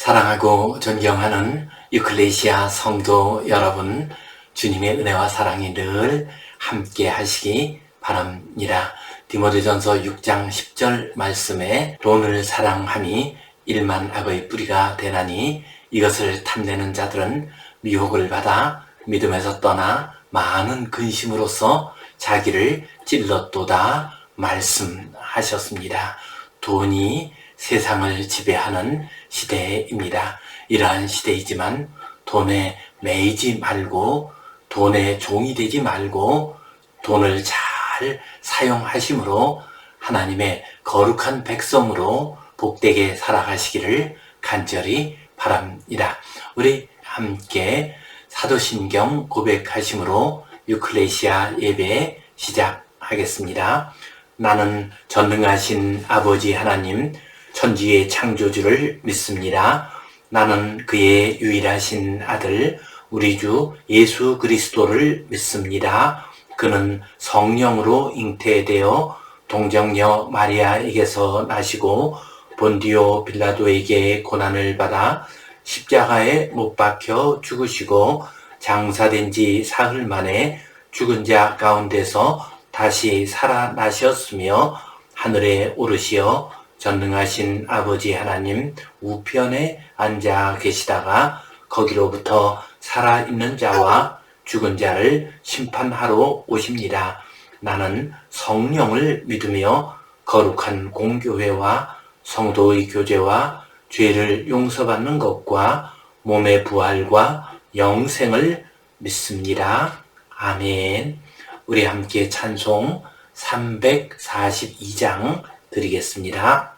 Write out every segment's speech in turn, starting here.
사랑하고 존경하는 유클레시아 성도 여러분, 주님의 은혜와 사랑이 늘 함께 하시기 바랍니다. 디모데전서 6장 10절 말씀에 돈을 사랑함이 일만 악의 뿌리가 되나니 이것을 탐내는 자들은 미혹을 받아 믿음에서 떠나 많은 근심으로써 자기를 찔렀도다 말씀하셨습니다. 돈이 세상을 지배하는 시대입니다. 이러한 시대이지만 돈에 매이지 말고 돈의 종이 되지 말고 돈을 잘 사용하심으로 하나님의 거룩한 백성으로 복되게 살아가시기를 간절히 바랍니다. 우리 함께 사도신경 고백하심으로 유클레시아 예배 시작하겠습니다. 나는 전능하신 아버지 하나님 천지의 창조주를 믿습니다. 나는 그의 유일하신 아들 우리 주 예수 그리스도를 믿습니다. 그는 성령으로 잉태되어 동정녀 마리아에게서 나시고 본디오 빌라도에게 고난을 받아 십자가에 못 박혀 죽으시고 장사된 지 사흘 만에 죽은 자 가운데서 다시 살아나셨으며 하늘에 오르시어 전능하신 아버지 하나님 우편에 앉아 계시다가 거기로부터 살아있는 자와 죽은 자를 심판하러 오십니다. 나는 성령을 믿으며 거룩한 공교회와 성도의 교제와 죄를 용서받는 것과 몸의 부활과 영생을 믿습니다. 아멘. 우리 함께 찬송 342장 드리겠습니다.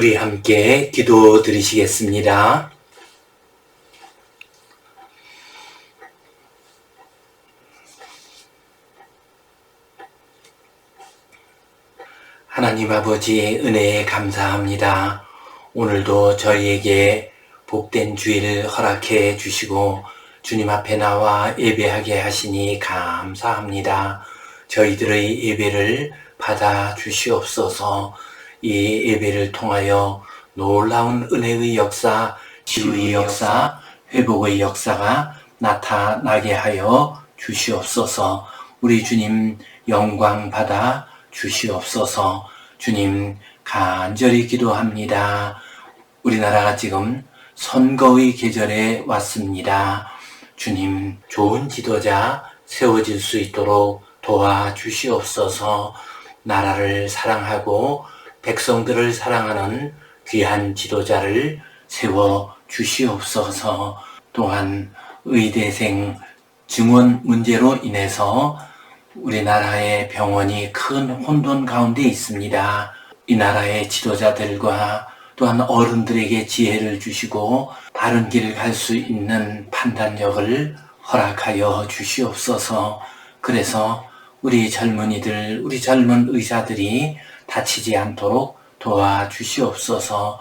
우리 함께 기도 드리시겠습니다. 하나님 아버지 은혜에 감사합니다. 오늘도 저희에게 복된 주일을 허락해 주시고 주님 앞에 나와 예배하게 하시니 감사합니다. 저희들의 예배를 받아 주시옵소서. 이 예배를 통하여 놀라운 은혜의 역사, 치유의 역사, 회복의 역사가 나타나게 하여 주시옵소서. 우리 주님 영광 받아 주시옵소서. 주님 간절히 기도합니다. 우리나라가 지금 선거의 계절에 왔습니다. 주님 좋은 지도자 세워질 수 있도록 도와주시옵소서. 나라를 사랑하고 백성들을 사랑하는 귀한 지도자를 세워 주시옵소서. 또한 의대생 증원 문제로 인해서 우리나라의 병원이 큰 혼돈 가운데 있습니다. 이 나라의 지도자들과 또한 어른들에게 지혜를 주시고 바른 길을 갈 수 있는 판단력을 허락하여 주시옵소서. 그래서 우리 젊은이들, 우리 젊은 의사들이 다치지 않도록 도와주시옵소서.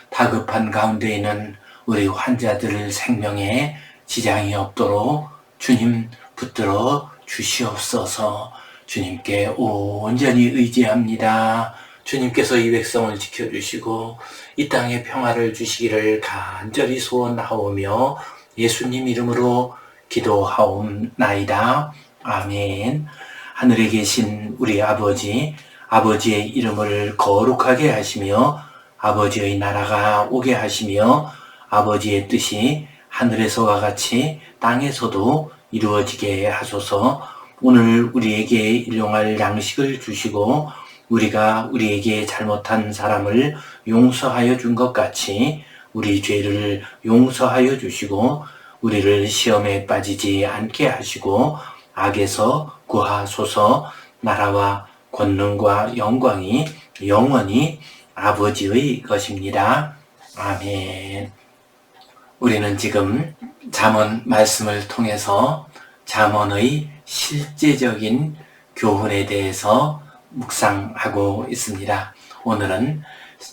다급한 가운데 있는 우리 환자들 생명에 지장이 없도록 주님 붙들어 주시옵소서. 주님께 온전히 의지합니다. 주님께서 이 백성을 지켜주시고 이 땅에 평화를 주시기를 간절히 소원하오며 예수님 이름으로 기도하옵나이다. 아멘. 하늘에 계신 우리 아버지, 아버지의 이름을 거룩하게 하시며 아버지의 나라가 오게 하시며 아버지의 뜻이 하늘에서와 같이 땅에서도 이루어지게 하소서. 오늘 우리에게 일용할 양식을 주시고 우리가 우리에게 잘못한 사람을 용서하여 준 것 같이 우리 죄를 용서하여 주시고 우리를 시험에 빠지지 않게 하시고 악에서 구하소서. 나라와 권능과 영광이 영원히 아버지의 것입니다. 아멘. 우리는 지금 잠언 말씀을 통해서 잠언의 실제적인 교훈에 대해서 묵상하고 있습니다. 오늘은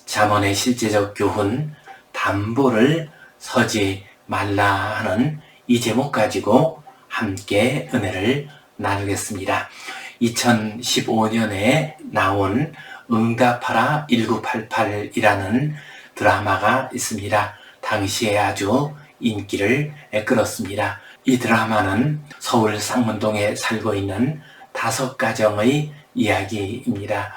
잠언의 실제적 교훈, 담보를 서지 말라 하는 이 제목 가지고 함께 은혜를 나누겠습니다. 2015년에 나온 응답하라 1988이라는 드라마가 있습니다. 당시에 아주 인기를 끌었습니다. 이 드라마는 서울 상문동에 살고 있는 5가정의 이야기입니다.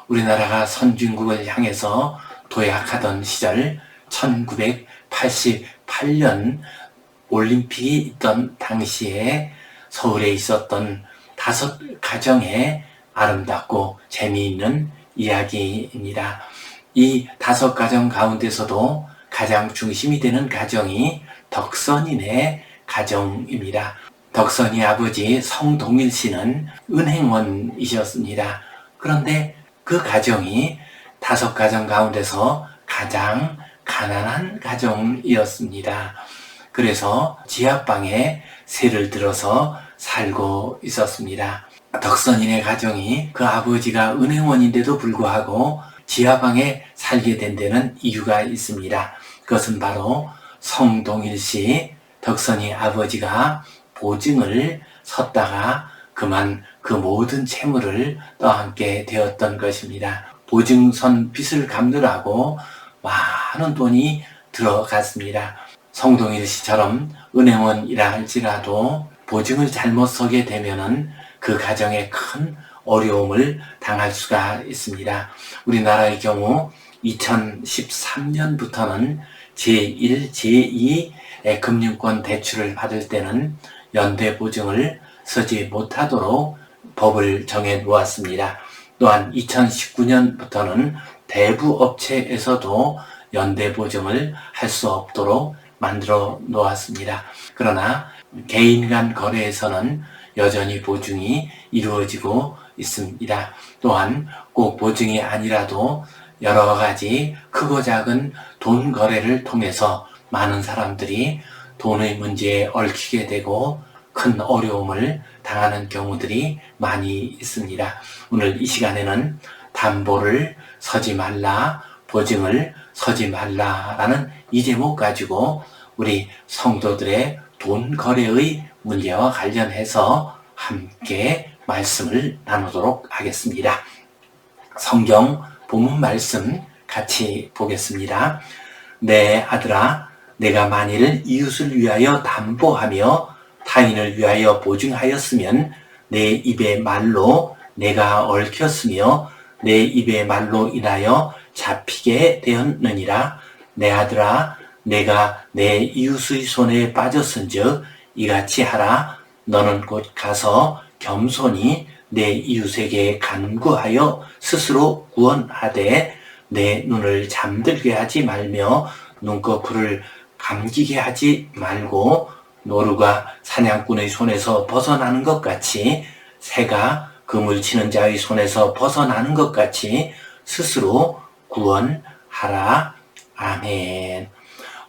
우리나라가 선진국을 향해서 도약하던 시절 1988년 올림픽이 있던 당시에 서울에 있었던 5가정의 아름답고 재미있는 이야기입니다. 이 5가정 가운데서도 가장 중심이 되는 가정이 덕선이네 가정입니다. 덕선이 아버지 성동일 씨는 은행원이셨습니다. 그런데 그 가정이 5가정 가운데서 가장 가난한 가정이었습니다. 그래서 지하방에 세를 들어서 살고 있었습니다. 덕선이네 가정이 그 아버지가 은행원인데도 불구하고 지하방에 살게 된 데는 이유가 있습니다. 그것은 바로 성동일 씨, 덕선이 아버지가 보증을 섰다가 그만 그 모든 채무를 떠안게 되었던 것입니다. 보증선 빚을 갚느라고 많은 돈이 들어갔습니다. 성동일 씨처럼 은행원이라 할지라도 보증을 잘못 서게 되면은 그 가정에 큰 어려움을 당할 수가 있습니다. 우리나라의 경우 2013년부터는 제1, 제2 금융권 대출을 받을 때는 연대보증을 서지 못하도록 법을 정해 놓았습니다. 또한 2019년부터는 대부업체에서도 연대보증을 할 수 없도록 만들어 놓았습니다. 그러나 개인 간 거래에서는 여전히 보증이 이루어지고 있습니다. 또한 꼭 보증이 아니라도 여러 가지 크고 작은 돈 거래를 통해서 많은 사람들이 돈의 문제에 얽히게 되고 큰 어려움을 당하는 경우들이 많이 있습니다. 오늘 이 시간에는 담보를 서지 말라, 보증을 서지 말라라는 이 제목 가지고 우리 성도들의 돈 거래의 문제와 관련해서 함께 말씀을 나누도록 하겠습니다. 성경 본문 말씀 같이 보겠습니다. 내 아들아, 내가 만일 이웃을 위하여 담보하며 타인을 위하여 보증하였으면 내 입의 말로 내가 얽혔으며 내 입의 말로 인하여 잡히게 되었느니라. 내 아들아, 내가 내 이웃의 손에 빠졌은즉 이같이 하라. 너는 곧 가서 겸손히 내 이웃에게 간구하여 스스로 구원하되 내 눈을 잠들게 하지 말며 눈꺼풀을 감기게 하지 말고 노루가 사냥꾼의 손에서 벗어나는 것 같이 새가 그물 치는 자의 손에서 벗어나는 것 같이 스스로 구원하라. 아멘.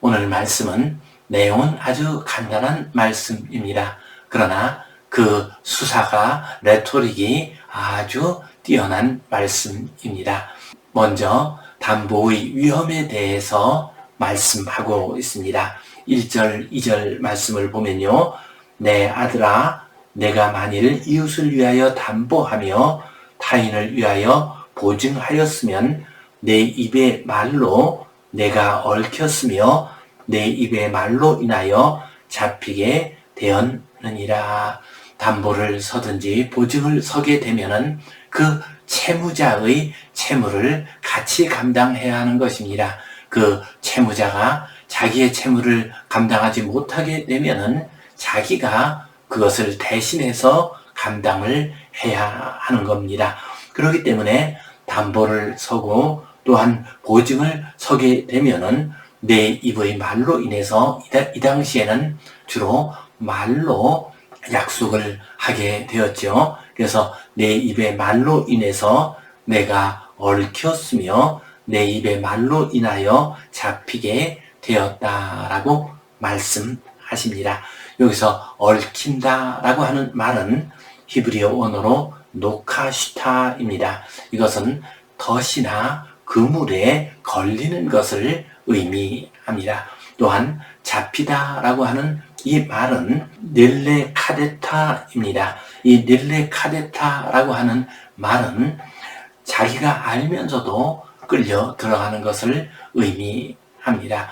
오늘 말씀은 내용은 아주 간단한 말씀입니다. 그러나 그 수사가 레토릭이 아주 뛰어난 말씀입니다. 먼저 담보의 위험에 대해서 말씀하고 있습니다. 1절, 2절 말씀을 보면요. 내 아들아, 내가 만일 이웃을 위하여 담보하며 타인을 위하여 보증하였으면 내 입의 말로 내가 얽혔으며 내 입의 말로 인하여 잡히게 되었느니라. 담보를 서든지 보증을 서게 되면은 그 채무자의 채무를 같이 감당해야 하는 것입니다. 그 채무자가 자기의 채무를 감당하지 못하게 되면은 자기가 그것을 대신해서 감당을 해야 하는 겁니다. 그렇기 때문에 담보를 서고 또한 보증을 서게 되면은 내 입의 말로 인해서 이 당시에는 주로 말로 약속을 하게 되었죠. 그래서 내 입의 말로 인해서 내가 얽혔으며 내 입의 말로 인하여 잡히게 되었다라고 말씀하십니다. 여기서 얽힌다라고 하는 말은 히브리어 원어로 노카슈타입니다. 이것은 덫이나 그물에 걸리는 것을 의미합니다. 또한 잡히다라고 하는 이 말은 넬레카데타입니다. 이 넬레카데타라고 하는 말은 자기가 알면서도 끌려 들어가는 것을 의미합니다.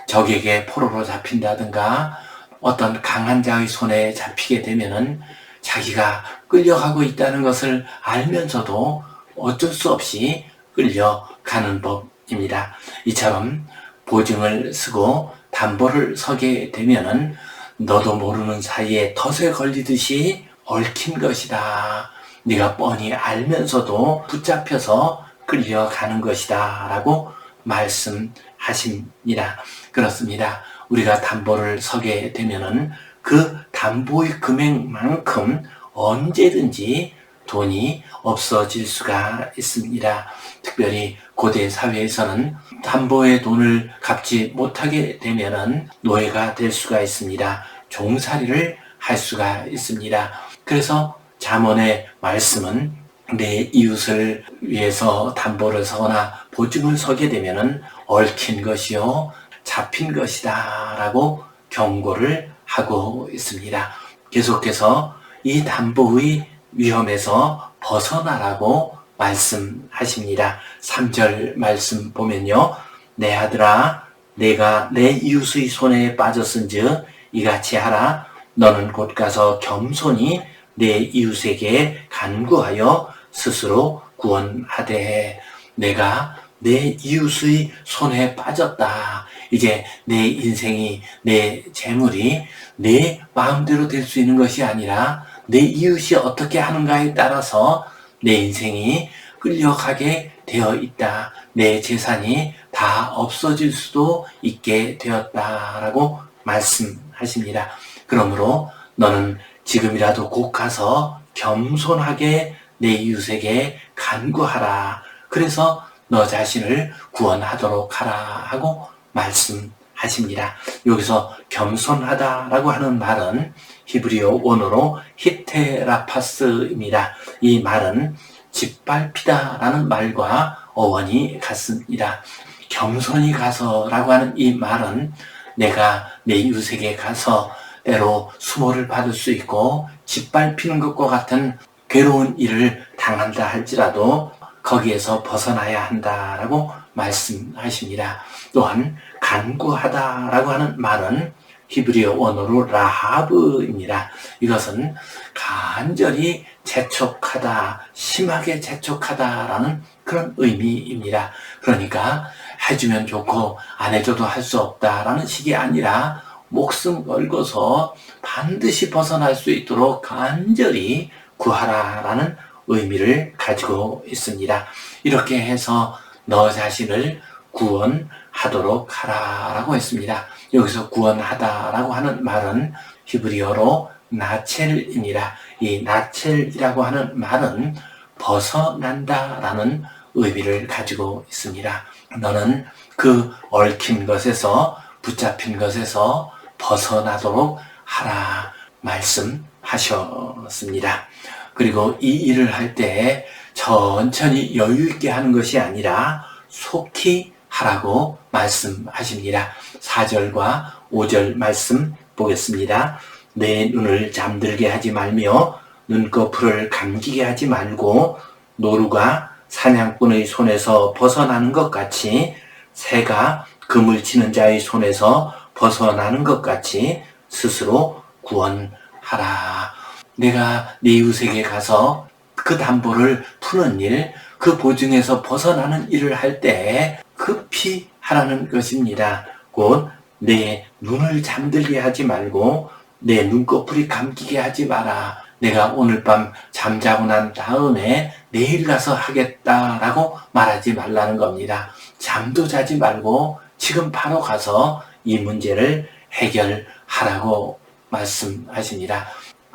적에게 포로로 잡힌다든가 어떤 강한 자의 손에 잡히게 되면은 자기가 끌려가고 있다는 것을 알면서도 어쩔 수 없이 끌려가는 법입니다. 이처럼 보증을 쓰고 담보를 서게 되면은 너도 모르는 사이에 덫에 걸리듯이 얽힌 것이다. 네가 뻔히 알면서도 붙잡혀서 끌려가는 것이다 라고 말씀하십니다. 그렇습니다. 우리가 담보를 서게 되면은 그 담보의 금액만큼 언제든지 돈이 없어질 수가 있습니다. 특별히 고대 사회에서는 담보의 돈을 갚지 못하게 되면은 노예가 될 수가 있습니다. 종살이를 할 수가 있습니다. 그래서 잠언의 말씀은 내 이웃을 위해서 담보를 서거나 보증을 서게 되면은 얽힌 것이요 잡힌 것이다 라고 경고를 하고 있습니다. 계속해서 이 담보의 위험에서 벗어나라고 말씀하십니다. 3절 말씀 보면요. 내 아들아 내가 내 이웃의 손에 빠졌은즉 이같이 하라. 너는 곧 가서 겸손히 내 이웃에게 간구하여 스스로 구원하되 내가 내 이웃의 손에 빠졌다. 이제 내 인생이 내 재물이 내 마음대로 될 수 있는 것이 아니라 내 이웃이 어떻게 하는가에 따라서 내 인생이 끌려가게 되어 있다. 내 재산이 다 없어질 수도 있게 되었다라고 말씀하십니다. 그러므로 너는 지금이라도 곧 가서 겸손하게 내 이웃에게 간구하라. 그래서 너 자신을 구원하도록 하라 하고 말씀하십니다. 여기서 겸손하다라고 하는 말은 히브리어 원어로 히테라파스입니다. 이 말은 짓밟히다라는 말과 어원이 같습니다. 겸손히 가서라고 하는 이 말은 내가 내 이웃에게 가서 때로 수모를 받을 수 있고 짓밟히는 것과 같은 괴로운 일을 당한다 할지라도 거기에서 벗어나야 한다라고 말씀하십니다. 또한 간구하다라고 하는 말은 히브리어 원어로 라하브입니다. 이것은 간절히 재촉하다, 심하게 재촉하다라는 그런 의미입니다. 그러니까 해주면 좋고 안 해줘도 할 수 없다라는 식이 아니라 목숨 걸고서 반드시 벗어날 수 있도록 간절히 구하라라는 의미를 가지고 있습니다. 이렇게 해서 너 자신을 구원하도록 하라라고 했습니다. 여기서 구원하다라고 하는 말은 히브리어로 나첼입니다. 이 나첼이라고 하는 말은 벗어난다라는 의미를 가지고 있습니다. 너는 그 얽힌 것에서, 붙잡힌 것에서 벗어나도록 하라 말씀하셨습니다. 그리고 이 일을 할 때 천천히 여유 있게 하는 것이 아니라 속히 하라고 말씀하십니다. 4절과 5절 말씀 보겠습니다. 내 눈을 잠들게 하지 말며 눈꺼풀을 감기게 하지 말고 노루가 사냥꾼의 손에서 벗어나는 것 같이 새가 그물 치는 자의 손에서 벗어나는 것 같이 스스로 구원하라. 내가 네 이웃에게 가서 그 담보를 푸는 일, 그 보증에서 벗어나는 일을 할 때 급히 하라는 것입니다. 곧 내 눈을 잠들게 하지 말고 내 눈꺼풀이 감기게 하지 마라. 내가 오늘 밤 잠자고 난 다음에 내일 가서 하겠다라고 말하지 말라는 겁니다. 잠도 자지 말고 지금 바로 가서 이 문제를 해결하라고 말씀하십니다.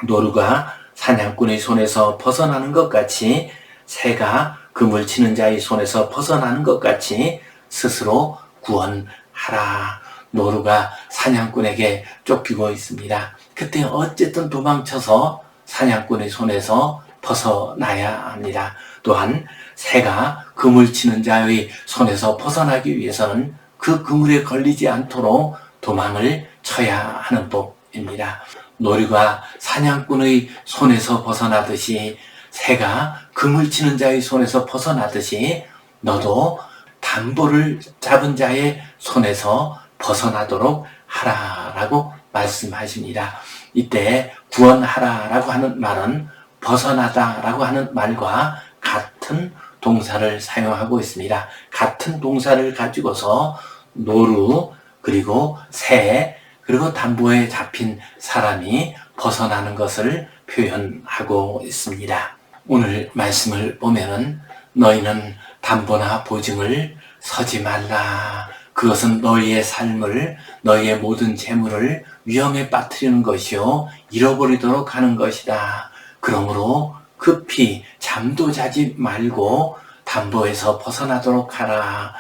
노루가 사냥꾼의 손에서 벗어나는 것 같이 새가 그물 치는 자의 손에서 벗어나는 것 같이 스스로 구원하라. 노루가 사냥꾼에게 쫓기고 있습니다. 그때 어쨌든 도망쳐서 사냥꾼의 손에서 벗어나야 합니다. 또한 새가 그물 치는 자의 손에서 벗어나기 위해서는 그 그물에 걸리지 않도록 도망을 쳐야 하는 법입니다. 노루가 사냥꾼의 손에서 벗어나듯이 새가 그물 치는 자의 손에서 벗어나듯이 너도 담보를 잡은 자의 손에서 벗어나도록 하라라고 말씀하십니다. 이때 구원하라라고 하는 말은 벗어나다라고 하는 말과 같은 동사를 사용하고 있습니다. 같은 동사를 가지고서 노루, 그리고 새, 그리고 담보에 잡힌 사람이 벗어나는 것을 표현하고 있습니다. 오늘 말씀을 보면은 너희는 담보나 보증을 서지 말라. 그것은 너희의 삶을, 너희의 모든 재물을 위험에 빠뜨리는 것이요 잃어버리도록 하는 것이다. 그러므로 급히 잠도 자지 말고 담보에서 벗어나도록 하라.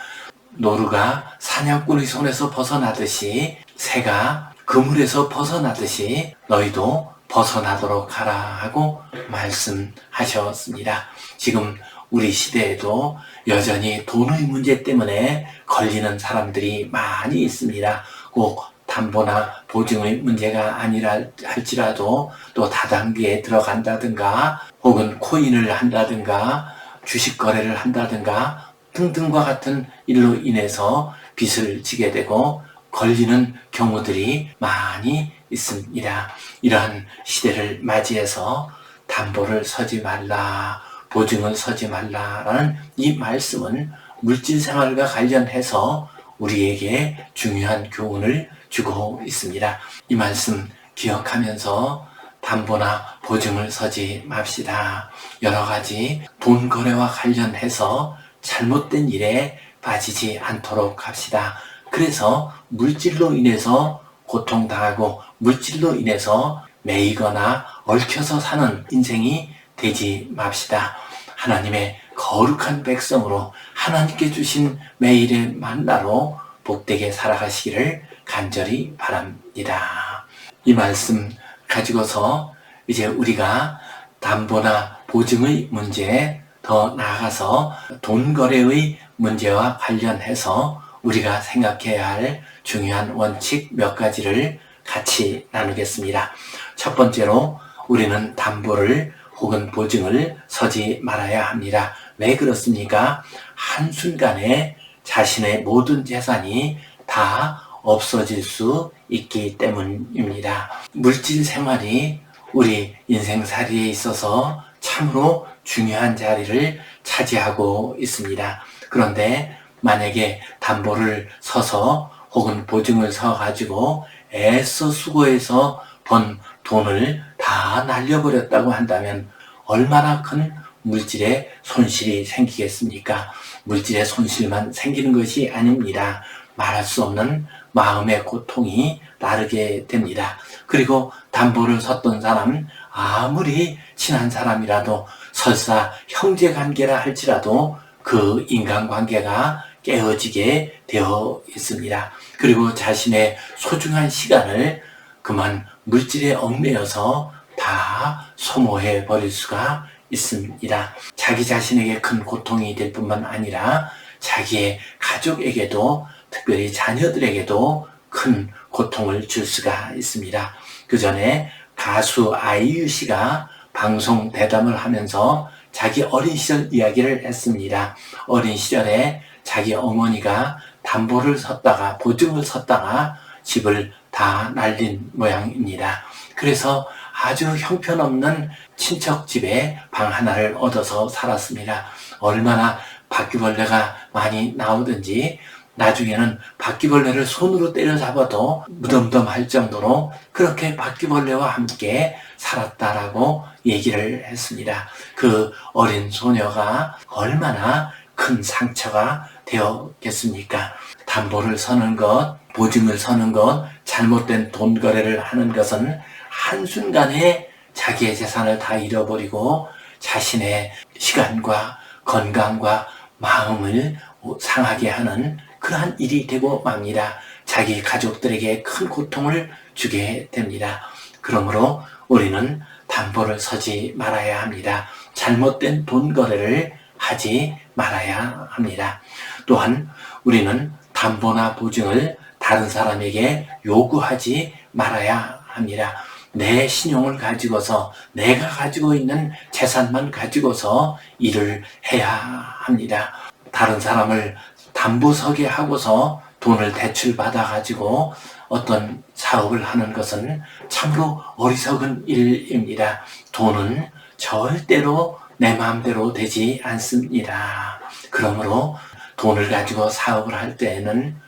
노루가 사냥꾼의 손에서 벗어나듯이 새가 그물에서 벗어나듯이 너희도 벗어나도록 하라 하고 말씀하셨습니다. 지금 우리 시대에도 여전히 돈의 문제 때문에 걸리는 사람들이 많이 있습니다. 꼭 담보나 보증의 문제가 아니라 할지라도 또 다단계에 들어간다든가 혹은 코인을 한다든가 주식 거래를 한다든가 등등과 같은 일로 인해서 빚을 지게 되고 걸리는 경우들이 많이 있습니다. 이러한 시대를 맞이해서 담보를 서지 말라, 보증을 서지 말라라는 이 말씀은 물질 생활과 관련해서 우리에게 중요한 교훈을 주고 있습니다. 이 말씀 기억하면서 담보나 보증을 서지 맙시다. 여러 가지 돈 거래와 관련해서 잘못된 일에 빠지지 않도록 합시다. 그래서 물질로 인해서 고통당하고 물질로 인해서 매이거나 얽혀서 사는 인생이 되지 맙시다. 하나님의 거룩한 백성으로 하나님께 주신 매일의 만나로 복되게 살아가시기를 간절히 바랍니다. 이 말씀 가지고서 이제 우리가 담보나 보증의 문제, 더 나아가서 돈 거래의 문제와 관련해서 우리가 생각해야 할 중요한 원칙 몇 가지를 같이 나누겠습니다. 첫 번째로 우리는 담보를 혹은 보증을 서지 말아야 합니다. 왜 그렇습니까? 한순간에 자신의 모든 재산이 다 없어질 수 있기 때문입니다. 물질 생활이 우리 인생살이에 있어서 참으로 중요한 자리를 차지하고 있습니다. 그런데 만약에 담보를 서서 혹은 보증을 서가지고 애써 수고해서 번 돈을 다 날려버렸다고 한다면 얼마나 큰 물질의 손실이 생기겠습니까? 물질의 손실만 생기는 것이 아닙니다. 말할 수 없는 마음의 고통이 따르게 됩니다. 그리고 담보를 섰던 사람, 아무리 친한 사람이라도 설사 형제관계라 할지라도 그 인간관계가 깨어지게 되어 있습니다. 그리고 자신의 소중한 시간을 그만 물질에 얽매여서 다 소모해 버릴 수가 있습니다. 자기 자신에게 큰 고통이 될 뿐만 아니라 자기의 가족에게도, 특별히 자녀들에게도 큰 고통을 줄 수가 있습니다. 그 전에 가수 아이유 씨가 방송 대담을 하면서 자기 어린 시절 이야기를 했습니다. 어린 시절에 자기 어머니가 담보를 섰다가, 보증을 섰다가 집을 다 날린 모양입니다. 그래서 아주 형편없는 친척 집에 방 하나를 얻어서 살았습니다. 얼마나 바퀴벌레가 많이 나오든지 나중에는 바퀴벌레를 손으로 때려잡아도 무덤덤할 정도로 그렇게 바퀴벌레와 함께 살았다라고 얘기를 했습니다. 그 어린 소녀가 얼마나 큰 상처가 되었겠습니까? 담보를 서는 것, 보증을 서는 것, 잘못된 돈 거래를 하는 것은 한순간에 자기의 재산을 다 잃어버리고 자신의 시간과 건강과 마음을 상하게 하는 그러한 일이 되고 맙니다. 자기 가족들에게 큰 고통을 주게 됩니다. 그러므로 우리는 담보를 서지 말아야 합니다. 잘못된 돈 거래를 하지 말아야 합니다. 또한 우리는 담보나 보증을 다른 사람에게 요구하지 말아야 합니다. 내 신용을 가지고서, 내가 가지고 있는 재산만 가지고서 일을 해야 합니다. 다른 사람을 담보 서게 하고서 돈을 대출받아 가지고 어떤 사업을 하는 것은 참으로 어리석은 일입니다. 돈은 절대로 내 마음대로 되지 않습니다. 그러므로 돈을 가지고 사업을 할 때에는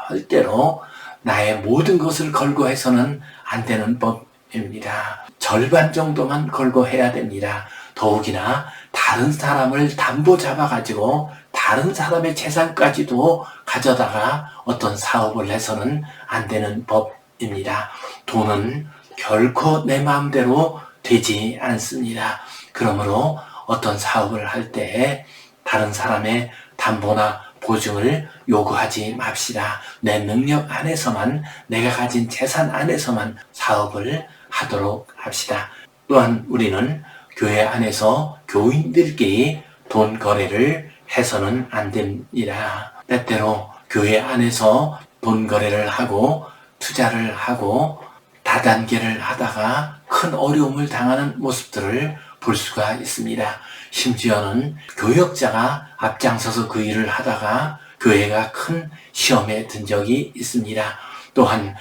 절대로 나의 모든 것을 걸고 해서는 안 되는 법입니다. 절반 정도만 걸고 해야 됩니다. 더욱이나 다른 사람을 담보 잡아가지고 다른 사람의 재산까지도 가져다가 어떤 사업을 해서는 안 되는 법입니다. 돈은 결코 내 마음대로 되지 않습니다. 그러므로 어떤 사업을 할 때 다른 사람의 담보나 보증을 요구하지 맙시다. 내 능력 안에서만, 내가 가진 재산 안에서만 사업을 하도록 합시다. 또한 우리는 교회 안에서 교인들끼리 돈 거래를 해서는 안 됩니다. 때때로 교회 안에서 돈 거래를 하고 투자를 하고 다단계를 하다가 큰 어려움을 당하는 모습들을 볼 수가 있습니다. 심지어는 교역자가 앞장서서 그 일을 하다가 교회가 큰 시험에 든 적이 있습니다. 또한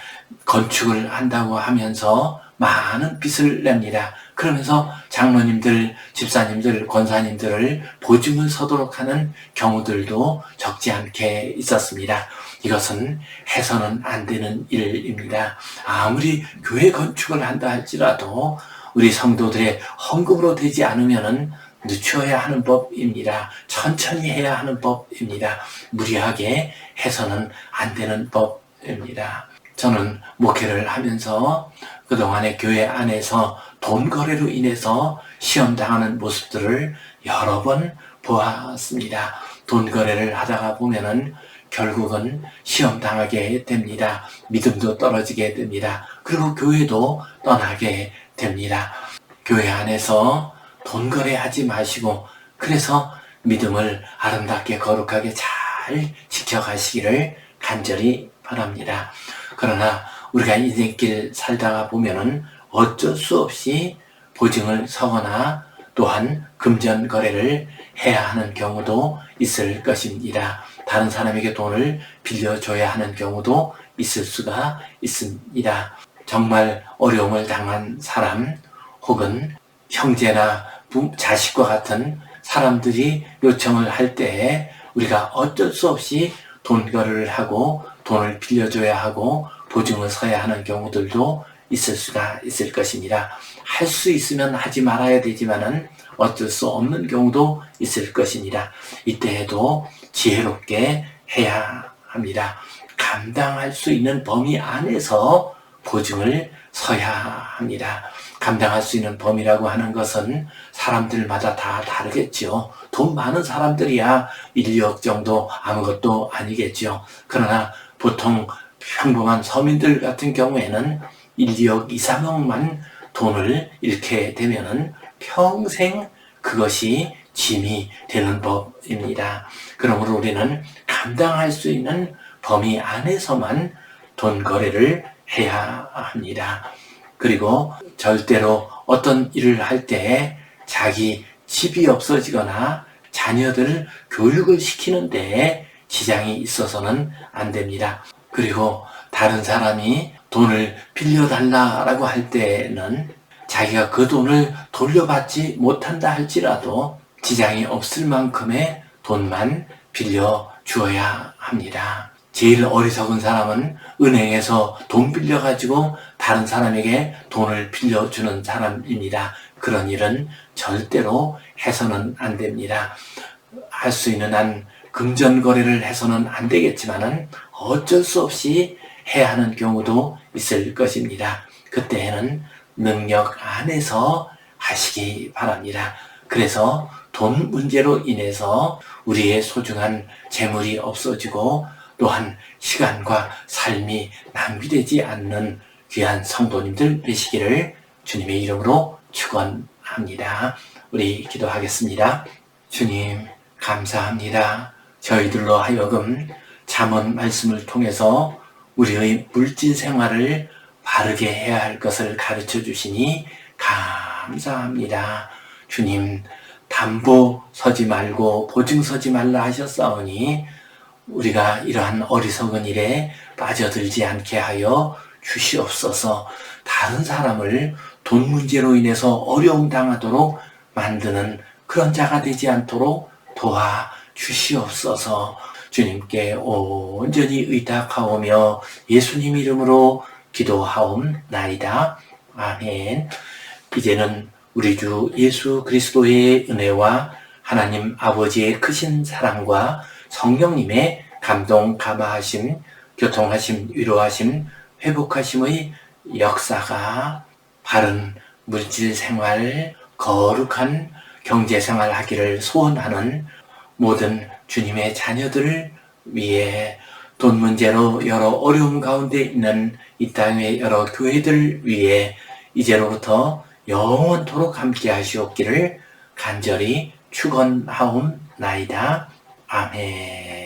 건축을 한다고 하면서 많은 빚을 냅니다. 그러면서 장로님들, 집사님들, 권사님들을 보증을 서도록 하는 경우들도 적지 않게 있었습니다. 이것은 해서는 안 되는 일입니다. 아무리 교회 건축을 한다 할지라도 우리 성도들의 헌금으로 되지 않으면은 늦춰야 하는 법입니다. 천천히 해야 하는 법입니다. 무리하게 해서는 안 되는 법입니다. 저는 목회를 하면서 그동안에 교회 안에서 돈 거래로 인해서 시험당하는 모습들을 여러 번 보았습니다. 돈 거래를 하다가 보면은 결국은 시험당하게 됩니다. 믿음도 떨어지게 됩니다. 그리고 교회도 떠나게 됩니다. 교회 안에서 돈 거래하지 마시고, 그래서 믿음을 아름답게 거룩하게 잘 지켜가시기를 간절히 바랍니다. 그러나 우리가 인생길 살다가 보면은 어쩔 수 없이 보증을 서거나 또한 금전 거래를 해야 하는 경우도 있을 것입니다. 다른 사람에게 돈을 빌려줘야 하는 경우도 있을 수가 있습니다. 정말 어려움을 당한 사람 혹은 형제나 자식과 같은 사람들이 요청을 할 때에 우리가 어쩔 수 없이 돈 거래를 하고 돈을 빌려줘야 하고 보증을 서야 하는 경우들도 있을 수가 있을 것입니다. 할 수 있으면 하지 말아야 되지만은 어쩔 수 없는 경우도 있을 것입니다. 이때에도 지혜롭게 해야 합니다. 감당할 수 있는 범위 안에서 보증을 서야 합니다. 감당할 수 있는 범위라고 하는 것은 사람들마다 다 다르겠죠. 돈 많은 사람들이야 1, 2억 정도 아무것도 아니겠죠. 그러나 보통 평범한 서민들 같은 경우에는 1, 2억, 2, 3억만 돈을 잃게 되면은 평생 그것이 짐이 되는 법입니다. 그러므로 우리는 감당할 수 있는 범위 안에서만 돈 거래를 해야 합니다. 그리고 절대로 어떤 일을 할 때 자기 집이 없어지거나 자녀들 교육을 시키는 데 지장이 있어서는 안 됩니다. 그리고 다른 사람이 돈을 빌려달라고 할 때는 자기가 그 돈을 돌려받지 못한다 할지라도 지장이 없을 만큼의 돈만 빌려주어야 합니다. 제일 어리석은 사람은 은행에서 돈 빌려가지고 다른 사람에게 돈을 빌려주는 사람입니다. 그런 일은 절대로 해서는 안 됩니다. 할 수 있는 한 금전거래를 해서는 안 되겠지만은 어쩔 수 없이 해야 하는 경우도 있을 것입니다. 그때에는 능력 안에서 하시기 바랍니다. 그래서 돈 문제로 인해서 우리의 소중한 재물이 없어지고 또한 시간과 삶이 낭비되지 않는 귀한 성도님들 되시기를 주님의 이름으로 축원합니다. 우리 기도하겠습니다. 주님 감사합니다. 저희들로 하여금 잠언 말씀을 통해서 우리의 물질 생활을 바르게 해야 할 것을 가르쳐 주시니 감사합니다. 주님 담보 서지 말고 보증 서지 말라 하셨사오니 우리가 이러한 어리석은 일에 빠져들지 않게 하여 주시옵소서. 다른 사람을 돈 문제로 인해서 어려움 당하도록 만드는 그런 자가 되지 않도록 도와 주시옵소서. 주님께 온전히 의탁하오며 예수님 이름으로 기도하옵나이다. 아멘. 이제는 우리 주 예수 그리스도의 은혜와 하나님 아버지의 크신 사랑과 성령님의 감동, 감화하심, 교통하심, 위로하심, 회복하심의 역사가 바른 물질생활, 거룩한 경제생활 하기를 소원하는 모든 주님의 자녀들을 위해 돈 문제로 여러 어려움 가운데 있는 이 땅의 여러 교회들 위해 이제로부터 영원토록 함께 하시옵기를 간절히 축원하옵나이다. 아멘.